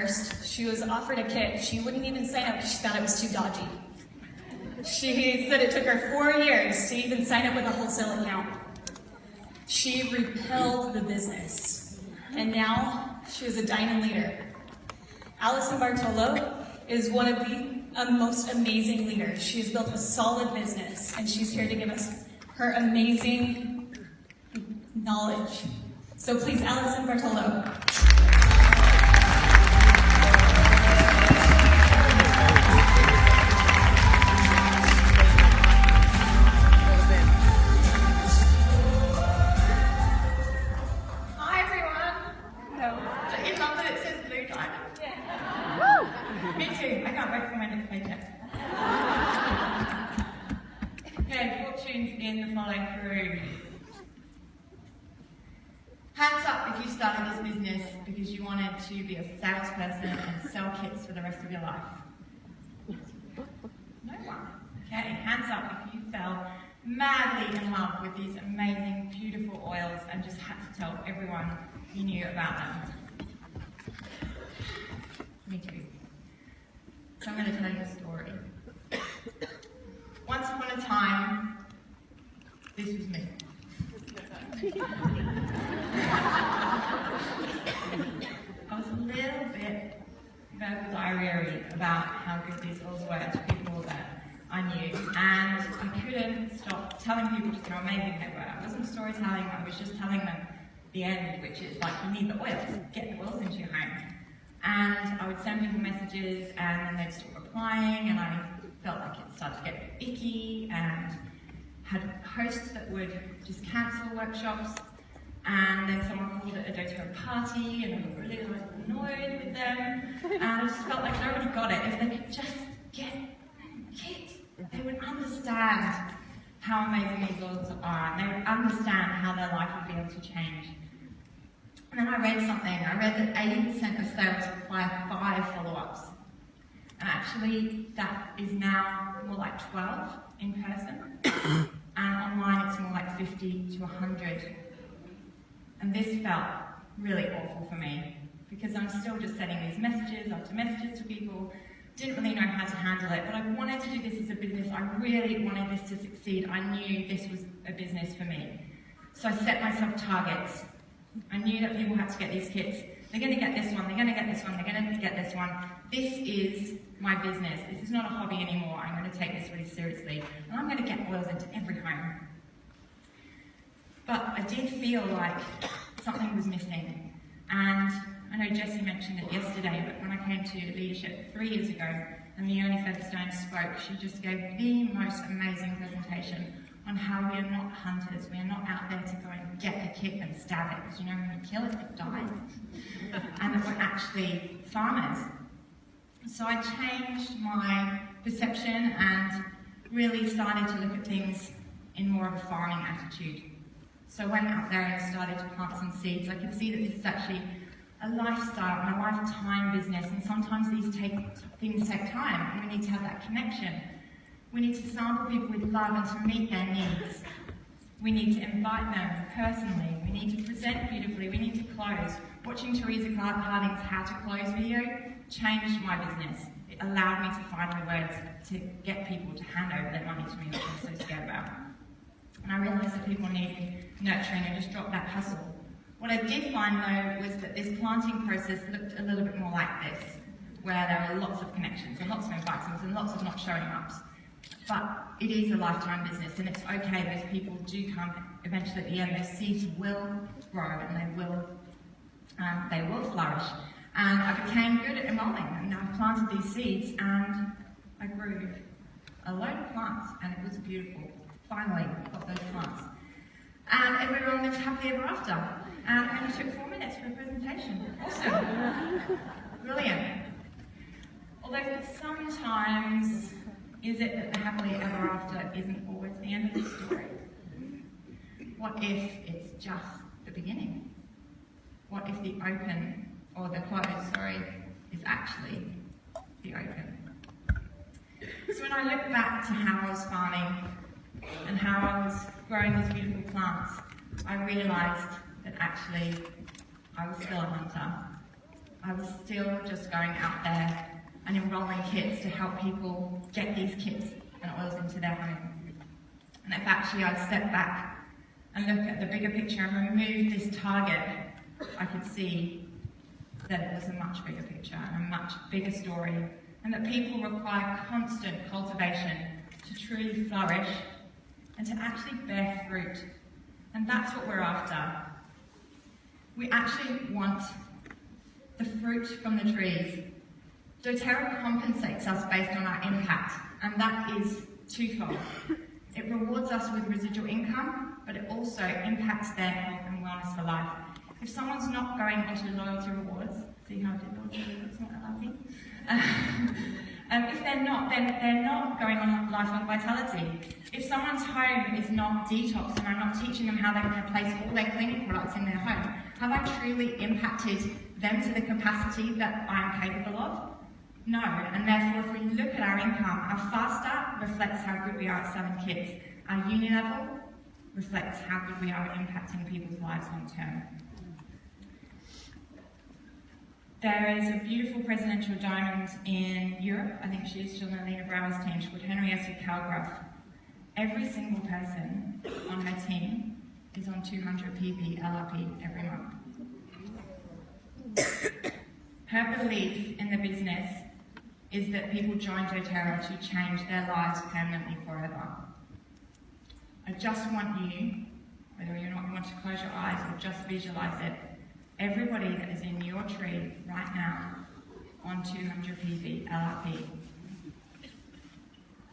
first. She was offered a kit. She wouldn't even sign up because she thought it was too dodgy. She said it took her 4 years to even sign up with a wholesale account. She repelled the business, and now she is a diamond leader. Alison Bortolo is one of the most amazing leaders. She has built a solid business, and she's here to give us her amazing knowledge. So please, Alison Bortolo. Me too. I can't wait for my next paycheck. Okay, fortunes in the following crew. Hands up if you started this business because you wanted to be a salesperson and sell kits for the rest of your life. No one. Okay, hands up if you fell madly in love with these amazing, beautiful oils and just had to tell everyone you knew about them. Me too. So I'm going to tell you a story. Once upon a time, this was me. I was a little bit verbal diarrhea about how good these oils were to people that I knew, and I couldn't stop telling people just how amazing they were. I wasn't storytelling, I was just telling them the end, which is like, you need the oils, get the oils into your home. And I would send people messages and then they'd stop replying, and I felt like it started to get a bit icky, and had hosts that would just cancel workshops, and then someone called it a doTERRA party and I got really annoyed with them, and I just felt like nobody got it. If they could just get kit, they would understand how amazing these oils are, and they would understand how their life would be able to change. And then I read something. I read that 80% of sales require 5 follow-ups. And actually, that is now more like 12 in person. And online, it's more like 50 to 100. And this felt really awful for me, because I'm still just sending these messages after messages to people. Didn't really know how to handle it, but I wanted to do this as a business. I really wanted this to succeed. I knew this was a business for me. So I set myself targets. I knew that people had to get these kits. They're going to get this one, they're going to get this one, they're going to get this one. This is my business. This is not a hobby anymore. I'm going to take this really seriously. And I'm going to get oils into every home. But I did feel like something was missing. And I know Jessie mentioned it yesterday, but when I came to leadership 3 years ago and Leonie Featherstone spoke, she just gave the most amazing presentation on how we are not hunters. We are not out there to go and get a kit and stab it, because you know when you kill it, it dies. And that we're actually farmers. So I changed my perception and really started to look at things in more of a farming attitude. So I went out there and started to plant some seeds. I could see that this is actually a lifestyle and a lifetime business, and sometimes these things take time, and we need to have that connection. We need to sample people with love and to meet their needs. We need to invite them personally. We need to present beautifully. We need to close. Watching Teresa Harding's How to Close video changed my business. It allowed me to find the words to get people to hand over their money to me, which I was so scared about. And I realised that people need nurturing and just drop that hustle. What I did find though was that this planting process looked a little bit more like this, where there were lots of connections and lots of invitations and lots of not showing ups. But it is a lifetime business, and it's okay, those people do come eventually at the end. Those seeds will grow and they will flourish. And I became good at enrolling, and I planted these seeds and I grew a load of plants, and it was beautiful. Finally got those plants. And everyone lived happily ever after. And it only took 4 minutes for a presentation. Awesome. Brilliant. Although sometimes, is it that the happily ever after isn't always the end of the story? What if it's just the beginning? What if the open, or the close, is actually the open? So when I look back to how I was farming and how I was growing these beautiful plants, I realised that actually I was still a hunter. I was still just going out there and enrolling kids to help people get these kits and oils into their home. And if actually I'd step back and look at the bigger picture and remove this target, I could see that it was a much bigger picture and a much bigger story, and that people require constant cultivation to truly flourish and to actually bear fruit. And that's what we're after. We actually want the fruit from the trees. doTERRA compensates us based on our impact, and that is twofold. It rewards us with residual income, but it also impacts their health and wellness for life. If someone's not going into loyalty rewards, see how I did loyalty rewards, not LRP? If they're not, then they're not going on lifelong vitality. If someone's home is not detoxed and I'm not teaching them how they can replace all their cleaning products in their home, have I truly impacted them to the capacity that I'm capable of? No, and therefore if we look at our income, our FASTA reflects how good we are at selling kits. Our uni level reflects how good we are at impacting people's lives long term. There is a beautiful presidential diamond in Europe, I think she is still in Lena Brower's team, she's called Henrietta Calgraf. Every single person on her team is on 200 PV LRP every month. Her belief in the business is that people join doTERRA to change their lives permanently forever. I just want you, whether you want to close your eyes or just visualize it, everybody that is in your tree right now on 200 PV LRP,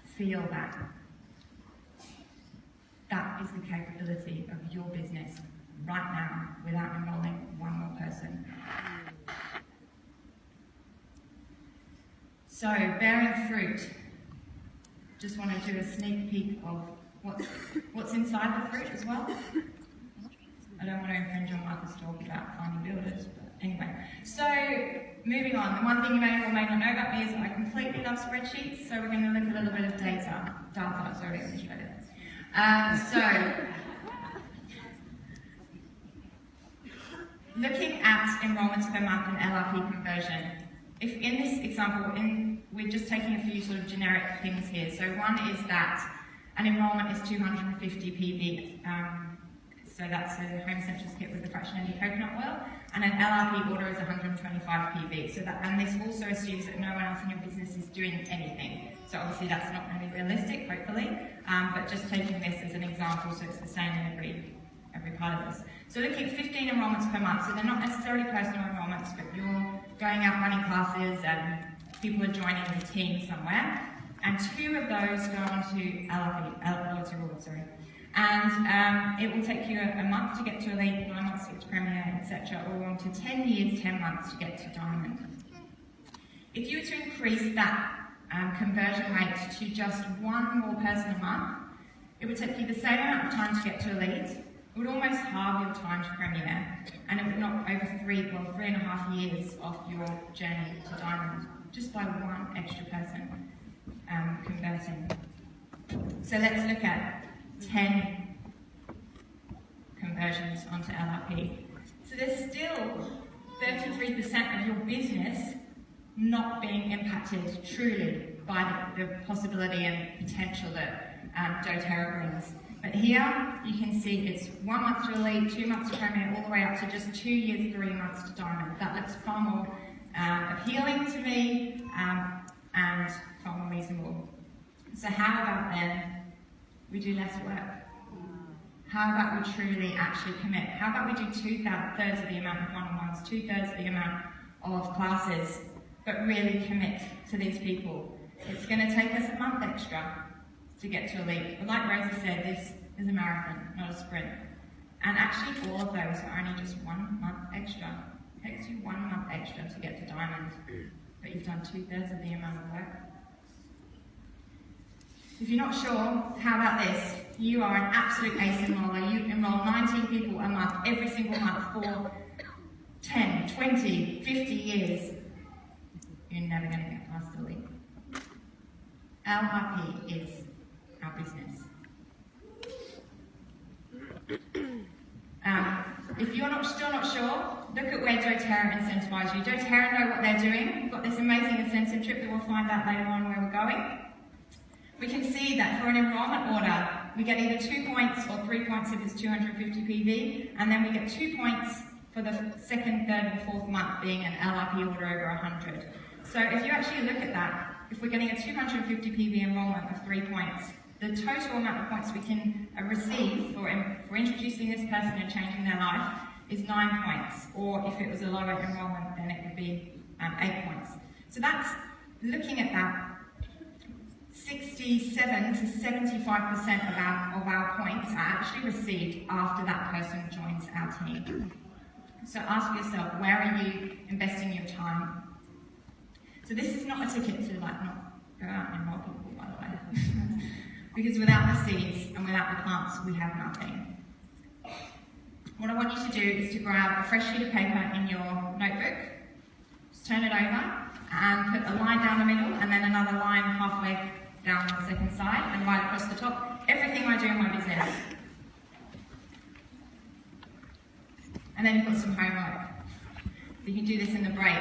feel that. That is the capability of your business right now without enrolling one more person. So, bearing fruit, just want to do a sneak peek of what's inside the fruit as well. I don't want to infringe on Michael's talk about finding builders, but anyway. So, moving on. The one thing you may or may not know about me is that I completely love spreadsheets, so we're going to look at a little bit of data. Sorry, I'm Australian. Looking at enrolments per month and LRP conversion. If in this example, we're just taking a few sort of generic things here. So one is that an enrolment is 250 PV, so that's a Home Essentials kit with the fractionated coconut oil, and an LRP order is 125 PV. So and this also assumes that no one else in your business is doing anything. So obviously that's not going to be realistic, hopefully, but just taking this as an example, so it's the same in every part of this. So looking at 15 enrolments per month, so they're not necessarily personal enrolments, but you're going out running classes and people are joining the team somewhere, and 2 of those go on to loyalty rewards, and it will take you a month to get to Elite, 9 months to get to Premier, etc., or on to 10 years, 10 months to get to Diamond. If you were to increase that conversion rate to just 1 more person a month, it would take you the same amount of time to get to Elite. It would almost halve your time to Premier, and it would knock over 3.5 years off your journey to Diamond, just by 1 extra person converting. So let's look at 10 conversions onto LRP. So there's still 33% of your business not being impacted truly by the possibility and potential that doTERRA brings. But here, you can see it's 1 month to Elite, 2 months to Premier, all the way up to just 2 years, 3 months to Diamond. That looks far more appealing to me and far more reasonable. So how about then we do less work? How about we truly actually commit? How about we do 2/3 of the amount of one-on-ones, 2/3 of the amount of classes, but really commit to these people? It's going to take us a month extra to get to Elite. But like Rosie said, this is a marathon, not a sprint. And actually all of those are only just 1 month extra. It takes you 1 month extra to get to Diamond, but you've done 2/3 of the amount of work. If you're not sure, how about this? You are an absolute ace enroller. You enroll 19 people a month, every single month for 10, 20, 50 years. You're never going to get past Elite. LRP is our business. if you're still not sure, look at where doTERRA incentivise you. doTERRA know what they're doing. We've got this amazing incentive trip that we'll find out later on where we're going. We can see that for an enrolment order, we get either 2 points or 3 points if it's 250 PV, and then we get 2 points for the second, third, and fourth month being an LRP order over 100. So if you actually look at that, if we're getting a 250 PV enrolment of 3 points, the total amount of points we can receive for introducing this person and changing their life is 9 points, or if it was a lower enrolment, then it would be 8 points. So that's, looking at that, 67 to 75% of our points are actually received after that person joins our team. So ask yourself, where are you investing your time? So this is not a ticket to not go out and enroll people, by the way. Because without the seeds and without the plants, we have nothing. What I want you to do is to grab a fresh sheet of paper in your notebook, just turn it over, and put a line down the middle, and then another line halfway down the second side, and right across the top, everything I do in my business. And then you've got some homework. You can do this in the break.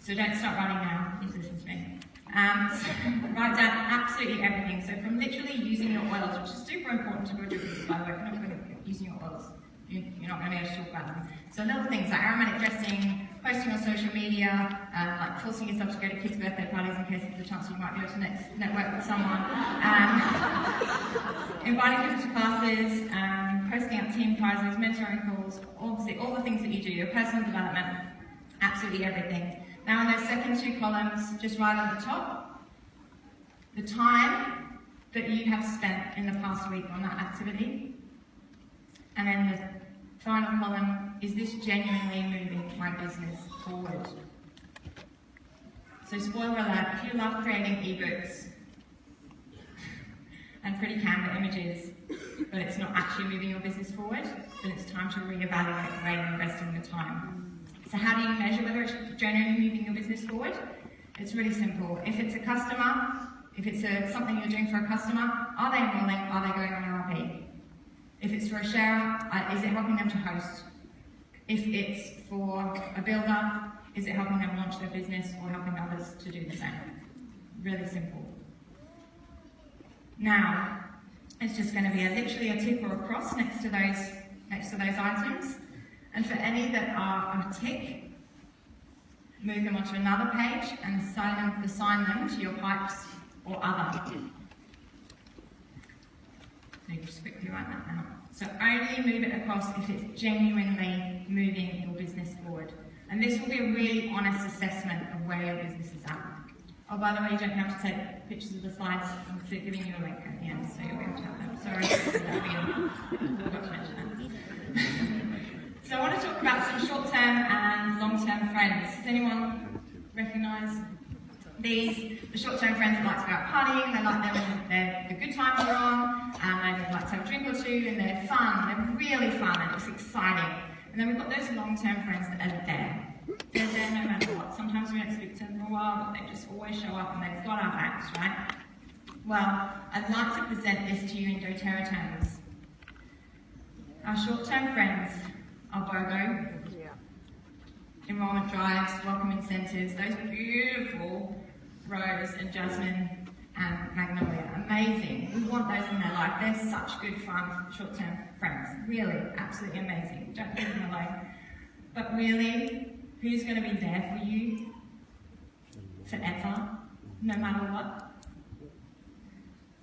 So don't start running now, please listen to me. So write down absolutely everything. So from literally using your oils, which is super important to build your business, by the way. If you're not good at using your oils, you're not going to be able to talk about them. So little things like aromatic dressing, posting on social media, like forcing yourself to go to kids' birthday parties in case there's a chance you might be able to network with someone, inviting people to classes, posting up team prizes, mentoring calls, obviously all the things that you do, your personal development, absolutely everything. Now in those second two columns, just right at the top, the time that you have spent in the past week on that activity, and then the final column, is this genuinely moving my business forward? So spoiler alert, if you love creating ebooks and pretty Canva images, but it's not actually moving your business forward, then it's time to reevaluate where you're investing the time. So how do you measure whether it's genuinely moving your business forward? It's really simple. If it's a customer, if it's something you're doing for a customer, are they enrolling? Are they going on LRP? If it's for a sharer, is it helping them to host? If it's for a builder, is it helping them launch their business or helping others to do the same? Really simple. Now, it's just going to be literally a tick or a cross next to those items. And for any that are a tick, move them onto another page and assign them to your pipes or other. So you can just quickly write that down. So only move it across if it's genuinely moving your business forward. And this will be a really honest assessment of where your business is at. Oh, by the way, you don't have to take pictures of the slides. I'm giving you a link at the end, so you'll be able to have them. Sorry, I forgot to mention that. So I want to talk about some short-term and long-term friends. Does anyone recognise these? The short-term friends that like to go out partying, they like them when the good times are on, and they like to have a drink or two, and they're fun, they're really fun, and it's exciting. And then we've got those long-term friends that are there. They're there no matter what. Sometimes we don't speak to them for a while, but they just always show up and they've got our backs, right? Well, I'd like to present this to you in doTERRA terms. Our short-term friends are BOGO, enrolment drives, welcome incentives, those beautiful Rose and Jasmine and Magnolia. Amazing. We want those in their life. They're such good fun short-term friends. Really, absolutely amazing. Don't leave them alone. But really, who's going to be there for you forever, no matter what?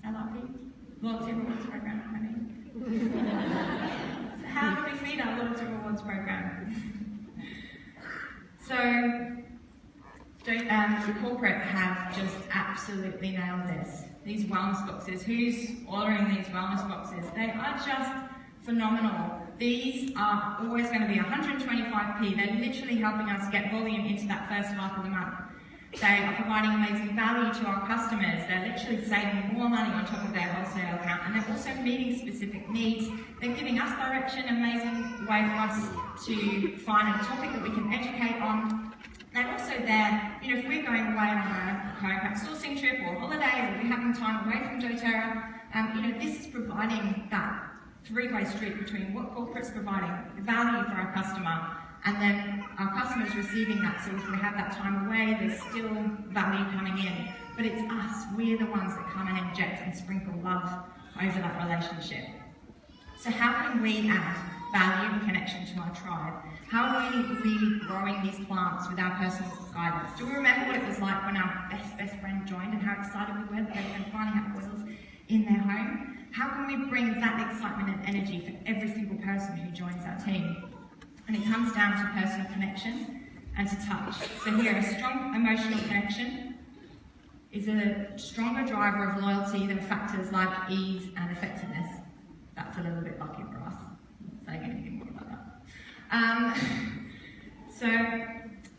LRP? Loyalty Rewards Program, I mean. So how do we feed our Loyalty Rewards Program? So, the corporate have just absolutely nailed this. These wellness boxes, who's ordering these wellness boxes? They are just phenomenal. These are always going to be 125p. They're literally helping us get volume into that first half of the month. They are providing amazing value to our customers. They're literally saving more money on top of their wholesale account, and they're also meeting specific needs. They're giving us direction, amazing way for us to find a topic that we can educate on. They're also there, if we're going away on a chiropractic sourcing trip or holiday, or we're having time away from doTERRA, this is providing that three-way street between what corporate's providing value for our customer and then our customers receiving that. So if we have that time away, there's still value coming in. But it's us, we're the ones that come and inject and sprinkle love over that relationship. So how can we add value and connection to our tribe? How are we really growing these plants with our personal guidance? Do we remember what it was like when our best friend joined and how excited we were that they were going to finally have oils in their home? How can we bring that excitement and energy for every single person who joins our team? And it comes down to personal connection and to touch. So here, a strong emotional connection is a stronger driver of loyalty than factors like ease and effectiveness. That's a little bit lucky for us. I'm not saying anything more about that. So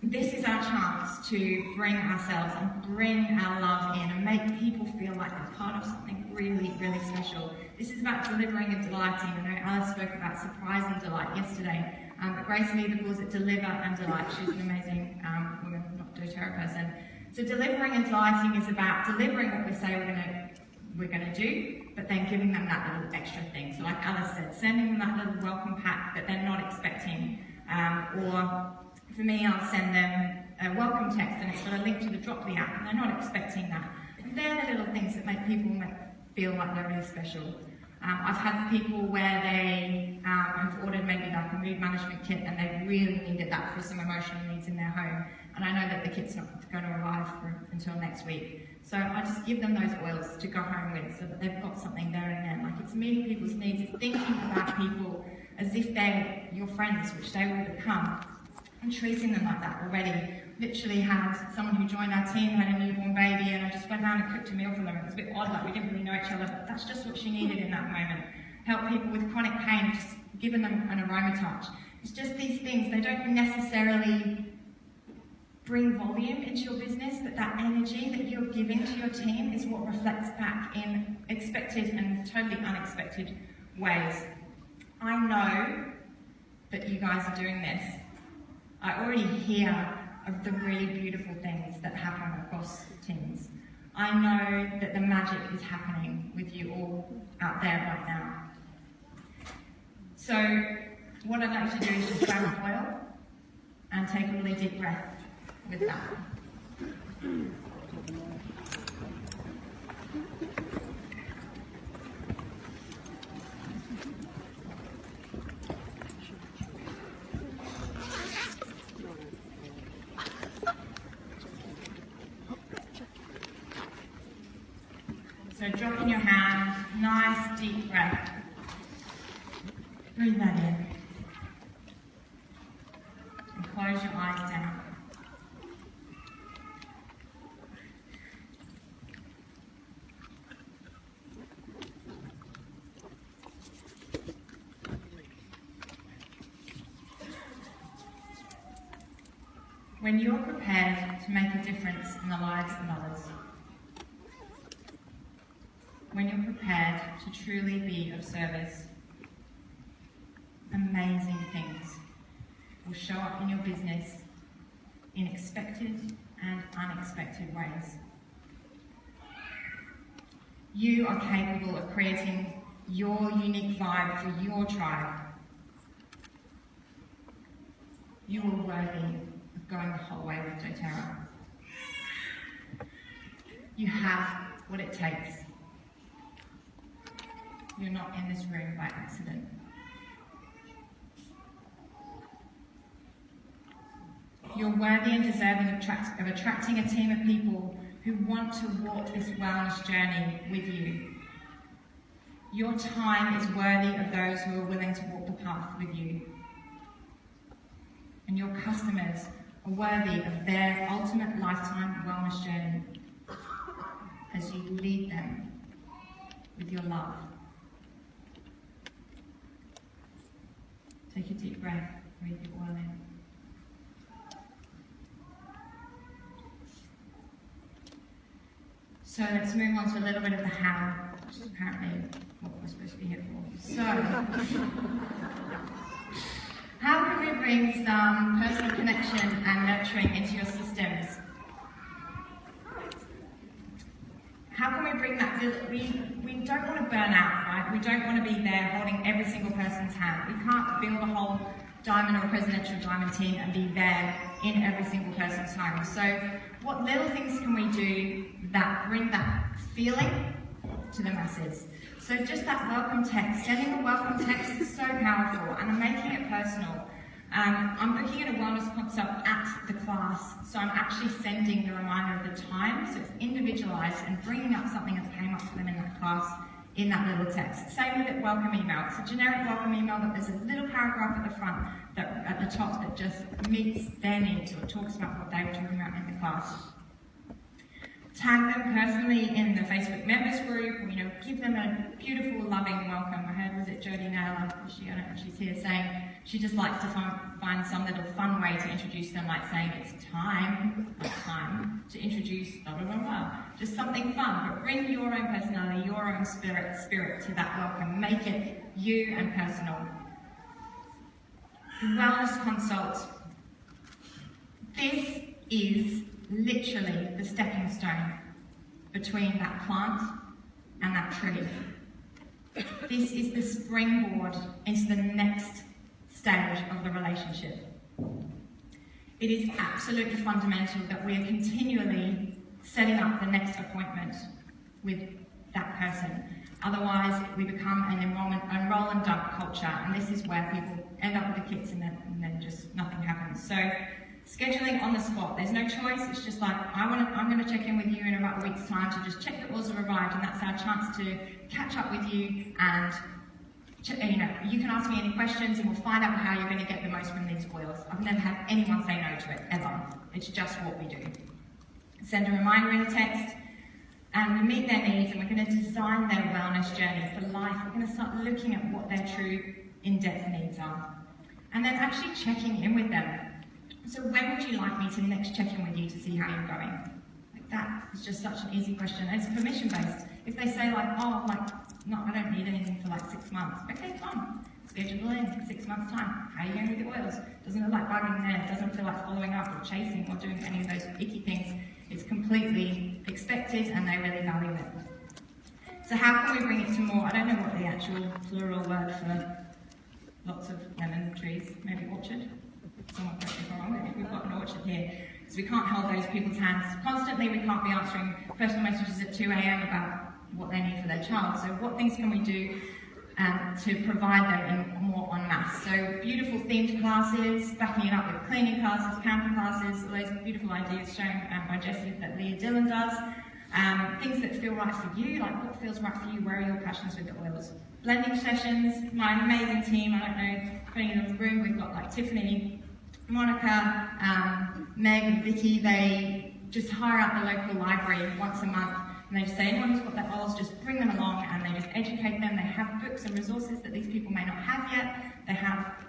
this is our chance to bring ourselves and bring our love in and make people feel like they're part of something really, really special. This is about delivering and delighting. I know Alice spoke about surprise and delight yesterday. But Grace Lever calls it deliver and delight. She's an amazing woman, not doTERRA person. So delivering and delighting is about delivering what we say we're gonna do, but then giving them that little extra thing. So like Alice said, sending them that little welcome pack that they're not expecting. Or for me, I'll send them a welcome text and it's got a link to the Droply app and they're not expecting that. And they're the little things that make people feel like they're really special. I've had people where they have ordered maybe like a mood management kit and they really needed that for some emotional needs in their home. And I know that the kit's not going to arrive until next week. So I just give them those oils to go home with so that they've got something there and then. Like it's meeting people's needs, it's thinking about people as if they're your friends, which they will become, and treating them like that already. Literally had someone who joined our team, had a newborn baby, and I just went around and cooked a meal for them. It was a bit odd, like we didn't really know each other, but that's just what she needed in that moment. Help people with chronic pain, just giving them an aroma touch. It's just these things, they don't necessarily bring volume into your business, but that energy that you're giving to your team is what reflects back in expected and totally unexpected ways. I know that you guys are doing this. I already hear of the really beautiful things that happen across teams. I know that the magic is happening with you all out there right now. So what I'd like to do is just grab an oil and take a really deep breath with that. So drop in your hand, nice deep breath. Breathe that in. And close your eyes down. When you're prepared to make a difference in the lives of others, when you're prepared to truly be of service, amazing things will show up in your business in expected and unexpected ways. You are capable of creating your unique vibe for your tribe. You are worthy of going the whole way with doTERRA. You have what it takes. You're not in this room by accident. You're worthy and deserving of attracting a team of people who want to walk this wellness journey with you. Your time is worthy of those who are willing to walk the path with you. And your customers are worthy of their ultimate lifetime wellness journey as you lead them with your love. Take a deep breath, breathe your oil in. So let's move on to a little bit of the how, which is apparently what we're supposed to be here for. So, how can we bring some personal connection and nurturing into your systems? How can we bring that? We don't want to burn out, right? We don't want to be there holding every single person's hand. We can't build a whole diamond or presidential diamond team and be there in every single person's home. So what little things can we do that bring that feeling to the masses? So just that welcome text, sending a welcome text is so powerful, and I'm making it personal. I'm looking at a wellness consult at the class, so I'm actually sending the reminder of the time, so it's individualised and bringing up something that came up for them in that class in that little text. Same with the welcome email. It's a generic welcome email, but there's a little paragraph at the front, at the top, that just meets their needs or talks about what they were talking about in the class. Tag them personally in the Facebook members group, or, give them a beautiful, loving welcome. I heard, was it Jodie Naylor, I don't know if she's here, saying she just likes to find some little fun way to introduce them, like saying it's time to introduce blah, blah, blah, blah. Just something fun, but bring your own personality, your own spirit to that welcome. Make it you and personal. The wellness consult. This is literally the stepping stone between that plant and that tree. This is the springboard into the next stage of the relationship. It is absolutely fundamental that we are continually setting up the next appointment with that person. Otherwise, we become an enroll and dump culture, and this is where people end up with the kits and then just nothing happens. So scheduling on the spot, there's no choice. It's just like, I'm going to check in with you in about a week's time to just check that oils have arrived, and that's our chance to catch up with you, and you can ask me any questions and we'll find out how you're going to get the most from these oils. I've never had anyone say no to it, ever. It's just what we do. Send a reminder in a text, and we meet their needs, and we're going to design their wellness journey for life. We're going to start looking at what their true in-depth needs are, and then actually checking in with them. So when would you like me to next check in with you to see how you're going? Like, that is just such an easy question, and it's permission-based. If they say no, I don't need anything for 6 months. Okay, fine. Schedule in 6 months' time. How are you going with the oils? Doesn't look like bugging there. Doesn't feel like following up or chasing or doing any of those icky things. It's completely expected, and they really value it. So how can we bring it to more? I don't know what the actual plural word for lots of lemon trees, maybe orchard. Someone correct me if I'm wrong, maybe we've got an orchard here. Because we can't hold those people's hands constantly. We can't be answering personal messages at 2 a.m. about what they need for their child. So what things can we do to provide them in more en masse? So beautiful themed classes, backing it up with cleaning classes, camping classes, all those beautiful ideas shown by Jessie that Leah Dillon does. Things that feel right for you, like what feels right for you, where are your passions with the oils? Blending sessions, my amazing team, I don't know, putting it in the room, we've got Tiffany, Monica, Meg and Vicky. They just hire out the local library once a month, and they just say, anyone who's got their oils, just bring them along, and they just educate them. They have books and resources that these people may not have yet.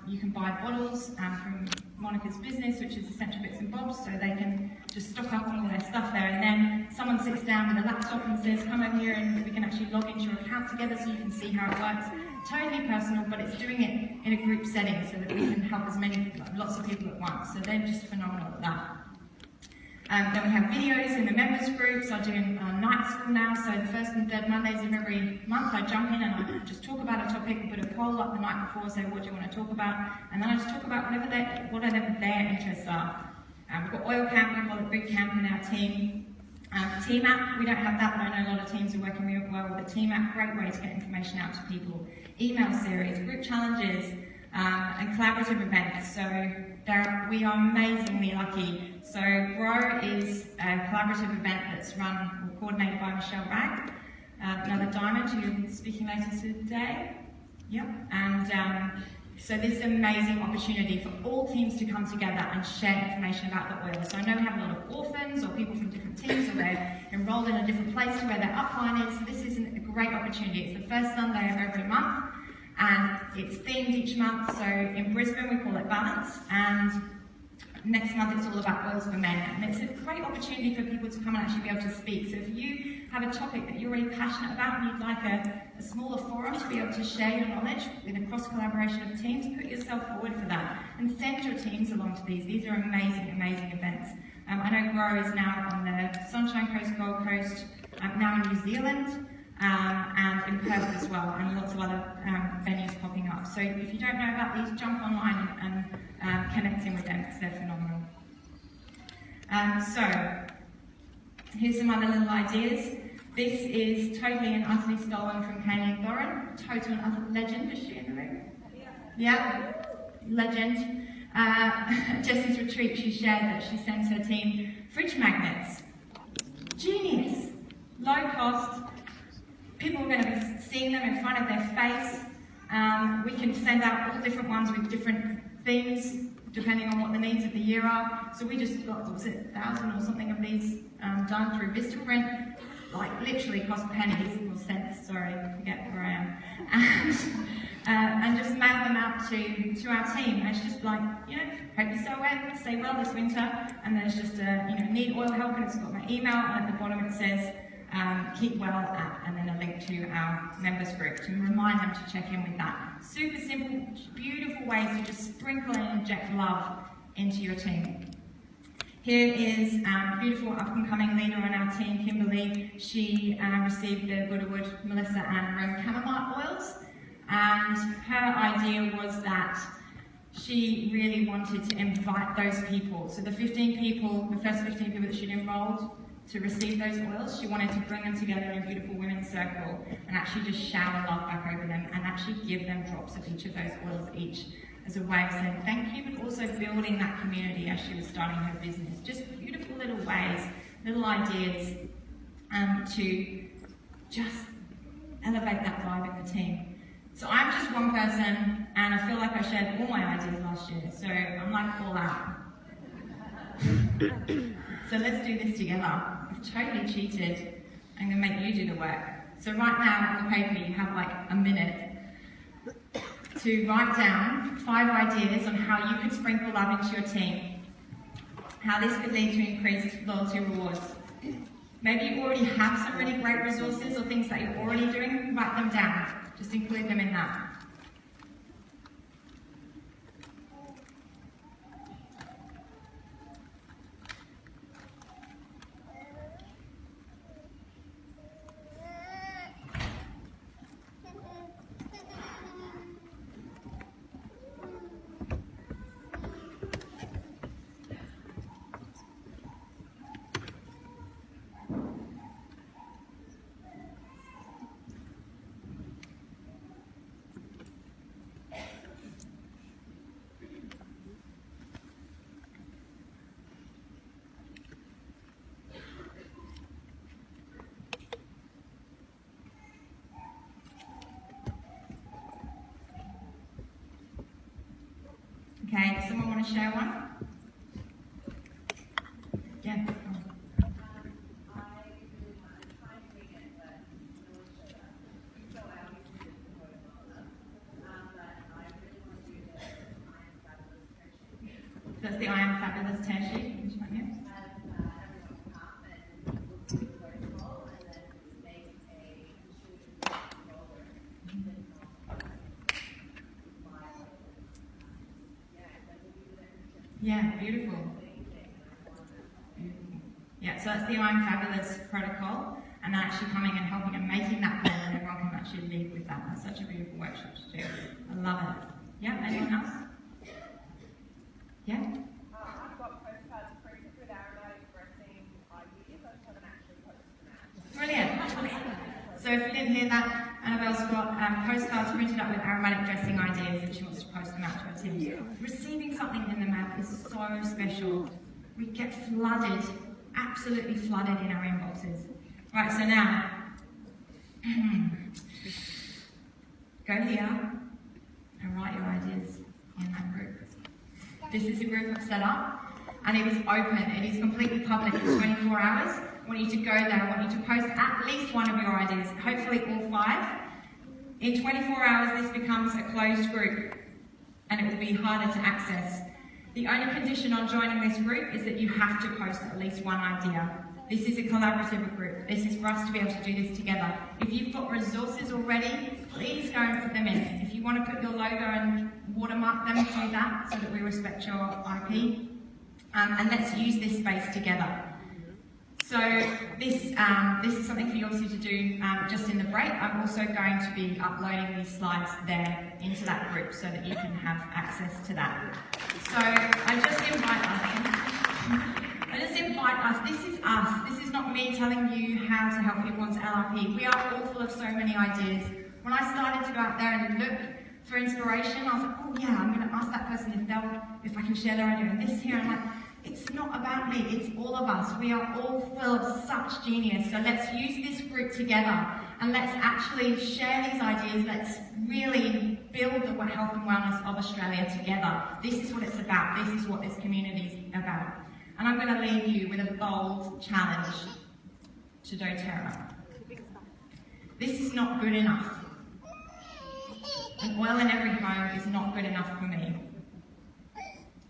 You can buy bottles from Monica's business, which is Essential Bits and Bobs, so they can just stock up on all their stuff there, and then someone sits down with a laptop and says, come over here and we can actually log into your account together so you can see how it works. Totally personal, but it's doing it in a group setting so that we can help lots of people at once. So they're just phenomenal at that. Then we have videos in the members groups. I do night school now, so the first and third Mondays of every month I jump in and I just talk about a topic and put a poll up the night before, say what do you want to talk about, and then I just talk about whatever their interests are. We've got oil camp, we call it boot camp in our team. Team app, we don't have that, but I know a lot of teams are working real well with the team app. Great way to get information out to people. Email series, group challenges, and collaborative events. So we are amazingly lucky. So Grow is a collaborative event that's run or coordinated by Michelle Ragg, another diamond who's speaking later today. Yep. And so this is an amazing opportunity for all teams to come together and share information about the oil. So I know we have a lot of orphans or people from different teams, or they're enrolled in a different place to where their upline is. This is a great opportunity. It's the first Sunday of every month, and it's themed each month. So in Brisbane we call it Balance, and next month it's all about oils for men, and it's a great opportunity for people to come and actually be able to speak. So if you have a topic that you're really passionate about and you'd like a smaller forum to be able to share your knowledge with a cross-collaboration of teams, put yourself forward for that and send your teams along to these. These are amazing, amazing events. I know Grow is now on the Sunshine Coast, Gold Coast, now in New Zealand. and in Perth as well, and lots of other venues popping up. So if you don't know about these, jump online and connect in with them, because they're phenomenal. So here's some other little ideas. This is totally and utterly stolen from Kayleen Thorin, total and utter legend. Is she in the room? Yeah, legend. Jessie's retreat, she shared that she sends her team fridge magnets. Genius. Low cost. People are going to be seeing them in front of their face. We can send out all different ones with different themes, depending on what the needs of the year are. So we just got, was it 1,000 or something of these done through Vistaprint. Like literally cost pennies, or cents, sorry, I forget where I am. And just mail them out to our team. And it's just like, you know, hope you stay well this winter. And there's just a, need oil help, and it's got my email, and at the bottom it says, keep well at, and then a link to our members group to remind them to check in with that. Super simple, beautiful ways to just sprinkle and inject love into your team. Here is a beautiful up-and-coming leader on our team, Kimberly. She received the Buddhawood, Melissa and Rome chamomile oils. And her idea was that she really wanted to invite those people. So the 15 people, the first 15 people that she'd enrolled to receive those oils, she wanted to bring them together in a beautiful women's circle and actually just shower love back over them and actually give them drops of each of those oils each, as a way of saying thank you, but also building that community as she was starting her business. Just beautiful little ways, little ideas to just elevate that vibe in the team. So I'm just one person, and I feel like I shared all my ideas last year, so I'm like all out. So let's do this together. I've totally cheated. I'm going to make you do the work. So right now on the paper you have like a minute to write down 5 ideas on how you could sprinkle love into your team, how this could lead to increased loyalty rewards. Maybe you already have some really great resources or things that you're already doing, write them down. Just include them in that. Okay, does someone want to share one? Yeah. That's the I Am Fabulous tear sheet. Which one, yeah? Yeah, beautiful. Yeah, so that's the I'm Fabulous protocol, and then actually coming and helping and making that goal, and everyone can actually lead with that. That's such a beautiful workshop to do. I love it. Yeah, anyone else? Yeah? I've got postcards printed with aromatic dressing ideas. I just haven't actually posted them out. Brilliant. So if you didn't hear that, Annabelle's got postcards printed up with aromatic dressing ideas, and she wants to post them out to her team. Receiving something in the mail is so special. We get flooded, absolutely flooded in our inboxes. Right, so now, go here and write your ideas in that group. This is a group I've set up, and it is open. It is completely public. It's 24 hours. I want you to go there. I want you to post at least one of your ideas, hopefully all 5. In 24 hours, this becomes a closed group, and it will be harder to access. The only condition on joining this group is that you have to post at least one idea. This is a collaborative group. This is for us to be able to do this together. If you've got resources already, please go and put them in. If you want to put your logo and watermark them, do that so that we respect your IP. And let's use this space together. So this is something for you obviously to do just in the break. I'm also going to be uploading these slides there into that group so that you can have access to that. So I just invite us, this is us. This is not me telling you how to help people onto LRP. We are all full of so many ideas. When I started to go out there and look for inspiration, I was like, oh yeah, I'm going to ask that person if I can share their idea. And this here, I'm like, it's not about me, it's all of us. We are all full of such genius. So let's use this group together and let's actually share these ideas. Let's really build the health and wellness of Australia together. This is what it's about. This is what this community is about. And I'm going to leave you with a bold challenge to doTERRA. This is not good enough. An oil in every home is not good enough for me.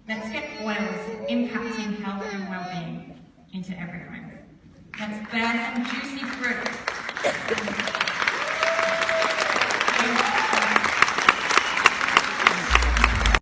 Let's get oils impacting health and well-being into every home. Let's bear some juicy fruit.